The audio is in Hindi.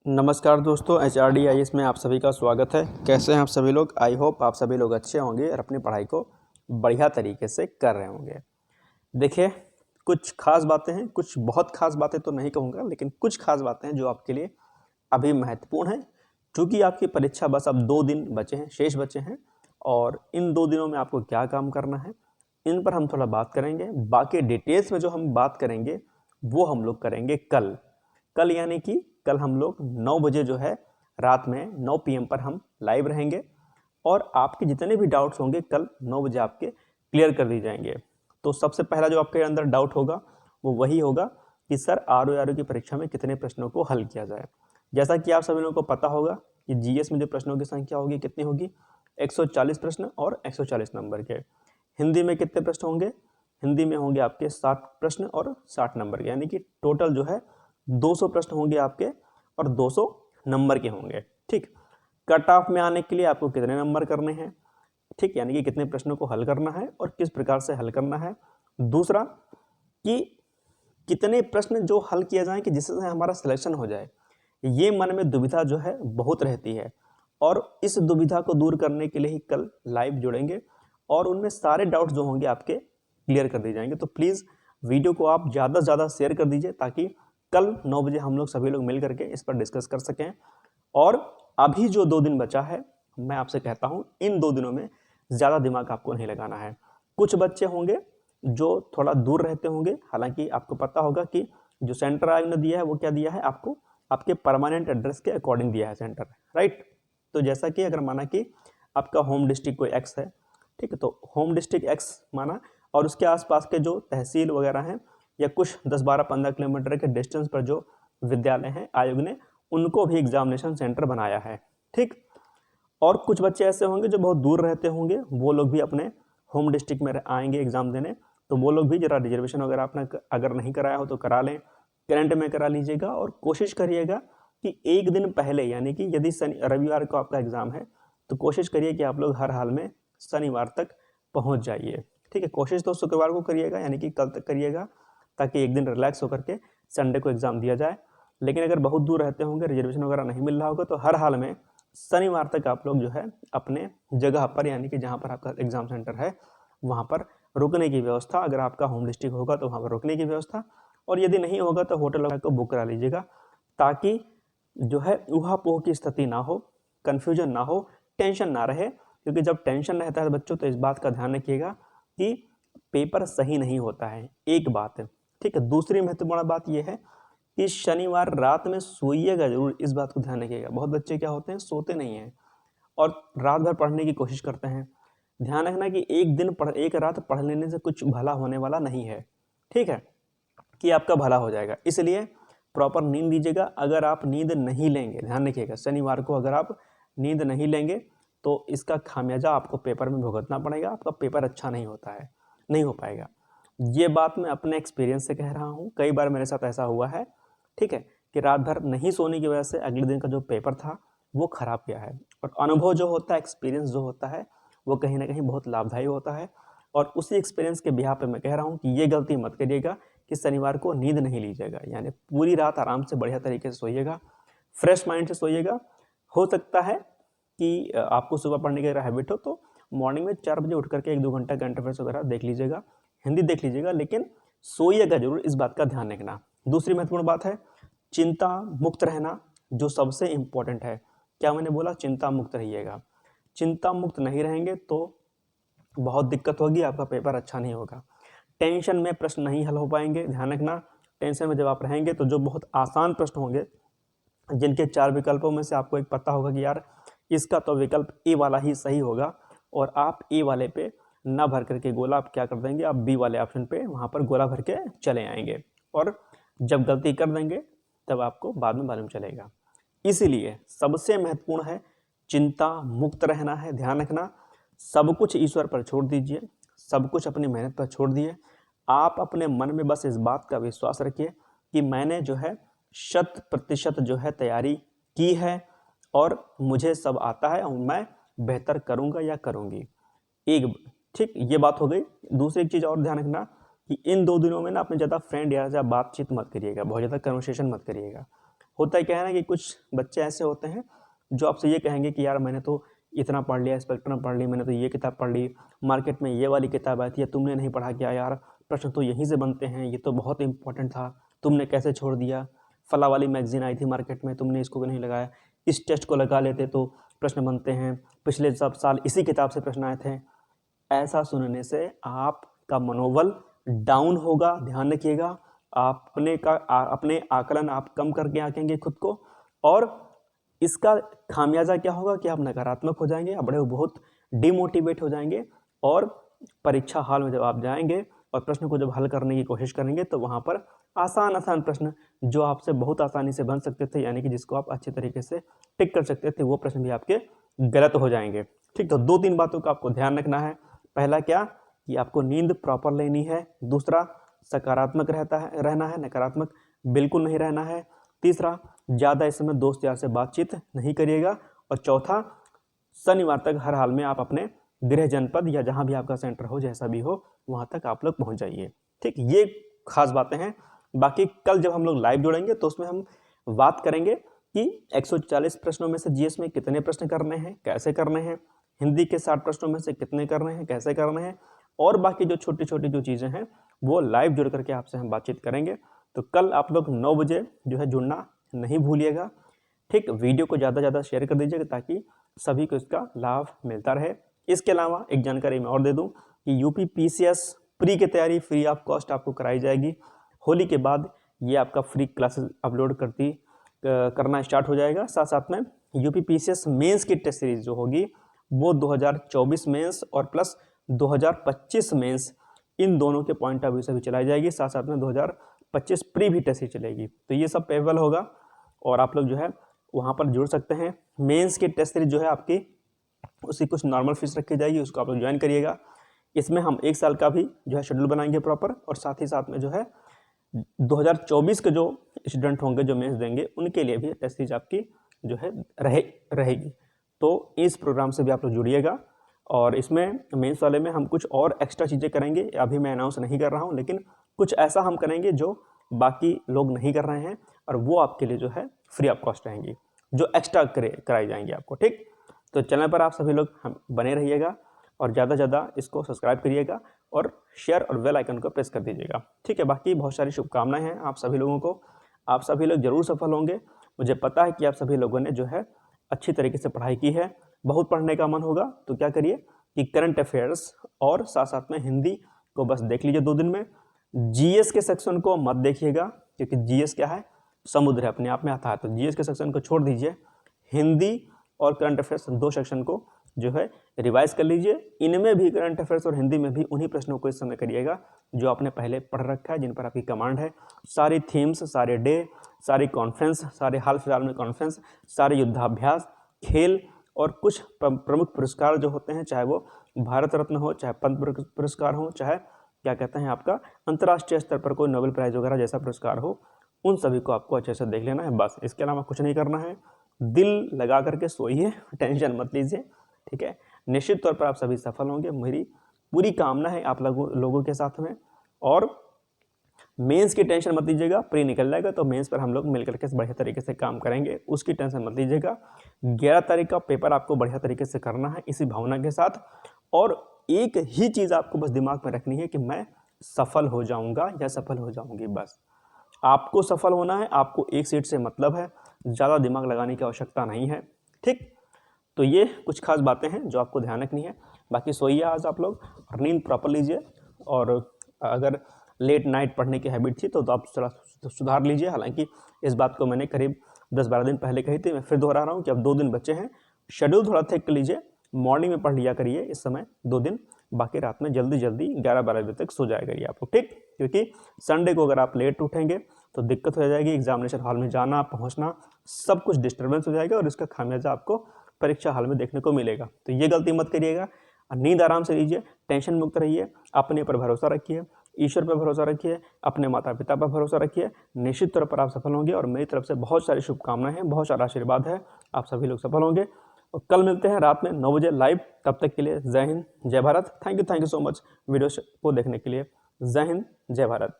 नमस्कार दोस्तों, HRD IAS में आप सभी का स्वागत है। कैसे हैं आप सभी लोग? आई होप आप सभी लोग अच्छे होंगे और अपनी पढ़ाई को बढ़िया तरीके से कर रहे होंगे। देखिए, कुछ खास बातें हैं, कुछ बहुत खास बातें तो नहीं कहूँगा, लेकिन कुछ खास बातें हैं जो आपके लिए अभी महत्वपूर्ण हैं, क्योंकि आपकी परीक्षा बस अब 2 दिन बचे हैं, शेष बचे हैं, और इन 2 दिनों में आपको क्या काम करना है, इन पर हम थोड़ा बात करेंगे। बाकी डिटेल्स में जो हम बात करेंगे वो हम लोग करेंगे कल यानी कि कल हम लोग 9 बजे जो है रात में 9 PM पर हम लाइव रहेंगे और आपके जितने भी डाउट्स होंगे कल 9 बजे आपके क्लियर कर दिए जाएंगे। तो सबसे पहला जो आपके अंदर डाउट होगा वो वही होगा कि सर RO की परीक्षा में कितने प्रश्नों को हल किया जाए। जैसा कि आप सभी लोगों को पता होगा कि GS में जो प्रश्नों की संख्या होगी कितनी होगी, 140 प्रश्न और 140 नंबर के। हिंदी में कितने प्रश्न होंगे? हिंदी में होंगे आपके 60 प्रश्न और 60 नंबर के, यानी कि टोटल जो है 200 प्रश्न होंगे आपके और 200 नंबर के होंगे। ठीक, कट ऑफ में आने के लिए आपको कितने नंबर करने हैं, ठीक, यानी कि कितने प्रश्नों को हल करना है और किस प्रकार से हल करना है। दूसरा कि कितने प्रश्न जो हल किया जाए कि जिससे हमारा सिलेक्शन हो जाए, ये मन में दुविधा जो है बहुत रहती है, और इस दुविधा को दूर करने के लिए ही कल लाइव जुड़ेंगे और उनमें सारे डाउट्स जो होंगे आपके क्लियर कर दिए जाएंगे। तो प्लीज़ वीडियो को आप ज़्यादा से ज़्यादा शेयर कर दीजिए ताकि कल 9 बजे हम लोग सभी लोग मिल करके इस पर डिस्कस कर सकें। और अभी जो 2 दिन बचा है, मैं आपसे कहता हूँ इन 2 दिनों में ज़्यादा दिमाग आपको नहीं लगाना है। कुछ बच्चे होंगे जो थोड़ा दूर रहते होंगे, हालांकि आपको पता होगा कि जो सेंटर आयोग ने दिया है वो क्या दिया है आपको, आपके परमानेंट एड्रेस के अकॉर्डिंग दिया है सेंटर, राइट। तो जैसा कि अगर माना कि आपका होम डिस्ट्रिक्ट कोई X है, ठीक है, तो होम डिस्ट्रिक्ट X माना और उसके आसपास के जो तहसील वगैरह हैं या कुछ 10-12-15 किलोमीटर के डिस्टेंस पर जो विद्यालय हैं, आयोग ने उनको भी एग्जामिनेशन सेंटर बनाया है, ठीक। और कुछ बच्चे ऐसे होंगे जो बहुत दूर रहते होंगे, वो लोग भी अपने होम डिस्ट्रिक्ट में आएंगे एग्जाम देने, तो वो लोग भी जरा रिजर्वेशन वगैरह आपने अगर नहीं कराया हो तो करा लें, करंट में करा लीजिएगा। और कोशिश करिएगा कि एक दिन पहले, यानी कि यदि रविवार को आपका एग्जाम है तो कोशिश करिए कि आप लोग हर हाल में शनिवार तक पहुंच जाइए, ठीक है। कोशिश तो शुक्रवार को करिएगा, यानी कि कल तक करिएगा, ताकि एक दिन रिलैक्स होकर के संडे को एग्जाम दिया जाए। लेकिन अगर बहुत दूर रहते होंगे, रिजर्वेशन वगैरह नहीं मिल रहा होगा, तो हर हाल में शनिवार तक आप लोग जो है अपने जगह पर, यानी कि जहाँ पर आपका एग्जाम सेंटर है वहाँ पर रुकने की व्यवस्था, अगर आपका होम डिस्ट्रिक्ट होगा तो वहाँ पर रुकने की व्यवस्था, और यदि नहीं होगा तो होटल वगैरह को बुक करा लीजिएगा, ताकि जो है ऊहापोह की स्थिति ना हो, कन्फ्यूजन ना हो, टेंशन ना रहे। क्योंकि जब टेंशन रहता है बच्चों तो इस बात का ध्यान रखिएगा कि पेपर सही नहीं होता है, एक बात है, ठीक है। दूसरी महत्वपूर्ण बात यह है कि शनिवार रात में सोइएगा जरूर, इस बात को ध्यान रखिएगा। बहुत बच्चे क्या होते हैं, सोते नहीं हैं और रात भर पढ़ने की कोशिश करते हैं। ध्यान रखना कि एक रात पढ़ लेने से कुछ भला होने वाला नहीं है, ठीक है, कि आपका भला हो जाएगा। इसलिए प्रॉपर नींद लीजिएगा। अगर आप नींद नहीं लेंगे, ध्यान रखिएगा, शनिवार को अगर आप नींद नहीं लेंगे तो इसका खामियाजा आपको पेपर में भुगतना पड़ेगा, आपका पेपर अच्छा नहीं होता है, नहीं हो पाएगा। ये बात मैं अपने एक्सपीरियंस से कह रहा हूँ, कई बार मेरे साथ ऐसा हुआ है, ठीक है, कि रात भर नहीं सोने की वजह से अगले दिन का जो पेपर था वो खराब गया है। और अनुभव जो होता है, एक्सपीरियंस जो होता है, वो कहीं ना कहीं बहुत लाभदायी होता है। और उसी एक्सपीरियंस के बिहाफ पे मैं कह रहा हूँ कि ये गलती मत करिएगा कि शनिवार को नींद नहीं लीजिएगा, यानी पूरी रात आराम से बढ़िया तरीके से सोइएगा, फ्रेश माइंड से सोइएगा। हो सकता है कि आपको सुबह पढ़ने की अगर हैबिट हो तो मॉर्निंग में 4 बजे उठ करके 1-2 घंटा करंट अफेयर्स वगैरह देख लीजिएगा, हिंदी देख लीजिएगा, लेकिन सोइएगा जरूर, इस बात का ध्यान रखना। दूसरी महत्वपूर्ण बात है चिंता मुक्त रहना, जो सबसे इंपॉर्टेंट है। क्या मैंने बोला? चिंता मुक्त रहिएगा। चिंता मुक्त नहीं रहेंगे तो बहुत दिक्कत होगी, आपका पेपर अच्छा नहीं होगा। टेंशन में प्रश्न नहीं हल हो पाएंगे, ध्यान रखना। टेंशन में जब आप रहेंगे तो जो बहुत आसान प्रश्न होंगे, जिनके 4 विकल्पों में से आपको एक पता होगा कि यार इसका तो विकल्प ए वाला ही सही होगा, और आप ए वाले पे ना भर करके गोला आप क्या कर देंगे, आप बी वाले ऑप्शन पे वहाँ पर गोला भर के चले आएंगे, और जब गलती कर देंगे तब आपको बाद में मालूम चलेगा। इसीलिए सबसे महत्वपूर्ण है चिंता मुक्त रहना है। ध्यान रखना, सब कुछ ईश्वर पर छोड़ दीजिए, सब कुछ अपनी मेहनत पर छोड़ दिए। आप अपने मन में बस इस बात का विश्वास रखिए कि मैंने जो है 100% जो है तैयारी की है और मुझे सब आता है और मैं बेहतर करूंगा या करूंगी। एक, ठीक, ये बात हो गई। दूसरी चीज़ और ध्यान रखना कि इन 2 दिनों में ना अपने ज़्यादा फ्रेंड या बातचीत मत करिएगा, बहुत ज़्यादा कन्वर्सेशन मत करिएगा। होता है क्या है ना कि कुछ बच्चे ऐसे होते हैं जो आपसे ये कहेंगे कि यार मैंने तो इतना पढ़ लिया, स्पेक्ट्रम पढ़ ली, मैंने तो ये किताब पढ़ ली, मार्केट में ये वाली किताब आई थी, या तुमने नहीं पढ़ा क्या यार, प्रश्न तो यहीं से बनते हैं, ये तो बहुत इंपॉर्टेंट था, तुमने कैसे छोड़ दिया, फला वाली मैगजीन आई थी मार्केट में, तुमने इसको नहीं लगाया, इस टेस्ट को लगा लेते तो प्रश्न बनते हैं, पिछले सब साल इसी किताब से प्रश्न आए थे। ऐसा सुनने से आपका मनोबल डाउन होगा, ध्यान रखिएगा। अपने आकलन आप कम करके आंकेंगे खुद को, और इसका खामियाजा क्या होगा कि आप नकारात्मक हो जाएंगे, आप बड़े बहुत डिमोटिवेट हो जाएंगे, और परीक्षा हॉल में जब आप जाएंगे और प्रश्न को जब हल करने की कोशिश करेंगे तो वहाँ पर आसान प्रश्न जो आपसे बहुत आसानी से बन सकते थे, यानी कि जिसको आप अच्छे तरीके से टिक कर सकते थे, वो प्रश्न भी आपके गलत हो जाएंगे। ठीक, तो 2-3 बातों का आपको ध्यान रखना है। पहला क्या कि आपको नींद प्रॉपर लेनी है, दूसरा सकारात्मक रहना है, नकारात्मक बिल्कुल नहीं रहना है, तीसरा ज़्यादा इस समय दोस्त यार से बातचीत नहीं करिएगा, और चौथा शनिवार तक हर हाल में आप अपने गृह जनपद या जहाँ भी आपका सेंटर हो, जैसा भी हो, वहाँ तक आप लोग पहुँच जाइए। ठीक, ये खास बातें हैं। बाकी कल जब हम लोग लाइव जुड़ेंगे तो उसमें हम बात करेंगे कि 140 प्रश्नों में से जीएस में कितने प्रश्न करने हैं, कैसे करने हैं, हिंदी के 60 प्रश्नों में से कितने करने हैं, कैसे करने हैं, और बाकी जो छोटी छोटी जो चीज़ें हैं वो लाइव जुड़ करके आपसे हम बातचीत करेंगे। तो कल आप लोग 9 बजे जो है जुड़ना नहीं भूलिएगा। ठीक, वीडियो को ज़्यादा से ज़्यादा शेयर कर दीजिएगा ताकि सभी को इसका लाभ मिलता रहे। इसके अलावा एक जानकारी मैं और दे दूं कि यूपी पीसीएस प्री की तैयारी फ्री ऑफ कॉस्ट आपको कराई जाएगी। होली के बाद ये आपका फ्री क्लासेस अपलोड करना स्टार्ट हो जाएगा। साथ साथ में यूपी पीसीएस मेंस की टेस्ट सीरीज जो होगी वो 2024 मेंस और प्लस 2025 मेंस, इन दोनों के पॉइंट ऑफ व्यू से भी चलाई जाएगी। साथ साथ में 2025 प्री भी टेस्ट सीरीज चलेगी। तो ये सब पेबल होगा और आप लोग जो है वहाँ पर जुड़ सकते हैं। मेंस की टेस्ट सीरीज जो है आपकी उसकी कुछ नॉर्मल फीस रखी जाएगी, उसको आप लोग ज्वाइन करिएगा। इसमें हम 1 साल का भी जो है शेड्यूल बनाएंगे प्रॉपर, और साथ ही साथ में जो है 2024 के जो स्टूडेंट होंगे जो मेंस देंगे उनके लिए भी टेस्ट सीरीज आपकी जो है रहेगी। तो इस प्रोग्राम से भी आप लोग जुड़िएगा, और इसमें मेंस वाले में हम कुछ और एक्स्ट्रा चीज़ें करेंगे, अभी मैं अनाउंस नहीं कर रहा हूँ, लेकिन कुछ ऐसा हम करेंगे जो बाकी लोग नहीं कर रहे हैं, और वो आपके लिए जो है फ्री ऑफ कॉस्ट रहेंगी, जो एक्स्ट्रा कराई जाएंगी आपको। ठीक, तो चैनल पर आप सभी लोग हम बने रहिएगा, और ज़्यादा से ज़्यादा इसको सब्सक्राइब करिएगा और शेयर और बेल आइकन को प्रेस कर दीजिएगा। ठीक है, बाकी बहुत सारी शुभकामनाएं हैं आप सभी लोगों को। आप सभी लोग जरूर सफल होंगे। मुझे पता है कि आप सभी लोगों ने जो है अच्छी तरीके से पढ़ाई की है। बहुत पढ़ने का मन होगा तो क्या करिए कि करंट अफेयर्स और साथ साथ में हिंदी को बस देख लीजिए 2 दिन में। जीएस के सेक्शन को मत देखिएगा, क्योंकि जीएस क्या है, समुद्र है, अपने आप में आता है, तो जीएस के सेक्शन को छोड़ दीजिए। हिंदी और करंट अफेयर्स 2 सेक्शन को जो है रिवाइज कर लीजिए। इनमें भी करंट अफेयर्स और हिंदी में भी उन्हीं प्रश्नों को इस समय करिएगा जो आपने पहले पढ़ रखा है, जिन पर आपकी कमांड है। सारी थीम्स, सारे डे, सारी कॉन्फ्रेंस, सारे हाल फिलहाल में कॉन्फ्रेंस, सारे युद्धाभ्यास, खेल और कुछ प्रमुख पुरस्कार जो होते हैं, चाहे वो भारत रत्न हो, चाहे पद्म पुरस्कार हो, चाहे क्या कहते हैं आपका अंतर्राष्ट्रीय स्तर पर कोई नोबेल प्राइज वगैरह जैसा पुरस्कार हो, उन सभी को आपको अच्छे से देख लेना है। बस इसके अलावा कुछ नहीं करना है। दिल लगा करके सोइए, टेंशन मत लीजिए। ठीक है, निश्चित तौर पर आप सभी सफल होंगे, मेरी पूरी कामना है आप लोगों के साथ में। और मेंस की टेंशन मत लीजिएगा, प्री निकल जाएगा तो मेंस पर हम लोग मिलकर के बढ़िया तरीके से काम करेंगे, उसकी टेंशन मत लीजिएगा। 11 तारीख का पेपर आपको बढ़िया तरीके से करना है इसी भावना के साथ, और एक ही चीज़ आपको बस दिमाग में रखनी है कि मैं सफल हो जाऊंगा या सफल हो जाऊंगी। बस आपको सफल होना है, आपको एक सीट से मतलब है, ज़्यादा दिमाग लगाने की आवश्यकता नहीं है। ठीक, तो ये कुछ खास बातें हैं जो आपको ध्यान रखनी है। बाकी सोइए आज आप लोग और नींद प्रॉपर लीजिए, और अगर लेट नाइट पढ़ने की हैबिट थी तो आप थोड़ा सुधार लीजिए। हालांकि इस बात को मैंने करीब 10-12 दिन पहले कही थी, मैं फिर दोहरा रहा हूँ कि अब 2 दिन बचे हैं, शेड्यूल थोड़ा थिक कर लीजिए। मॉर्निंग में पढ़ लिया करिए इस समय 2 दिन, बाकी रात में जल्दी 11-12 बजे तक सो जाया करिए आप लोग। ठीक, क्योंकि संडे को अगर आप लेट उठेंगे तो दिक्कत हो जाएगी, एग्जामिनेशन हॉल में जाना पहुँचना सब कुछ डिस्टर्बेंस हो जाएगा, और इसका खामियाजा आपको परीक्षा हॉल में देखने को मिलेगा। तो ये गलती मत करिएगा, नींद आराम से लीजिए, टेंशन मुक्त रहिए, अपने पर भरोसा रखिए, ईश्वर पर भरोसा रखिए, अपने माता पिता पर भरोसा रखिए। निश्चित तौर पर आप सफल होंगे, और मेरी तरफ से बहुत सारी शुभकामनाएं हैं, बहुत सारा आशीर्वाद है, आप सभी लोग सफल होंगे। और कल मिलते हैं रात में 9 बजे लाइव। तब तक के लिए जय हिंद, जय Bharat. Thank you so much video को देखने के लिए। जय हिंद, जय भारत।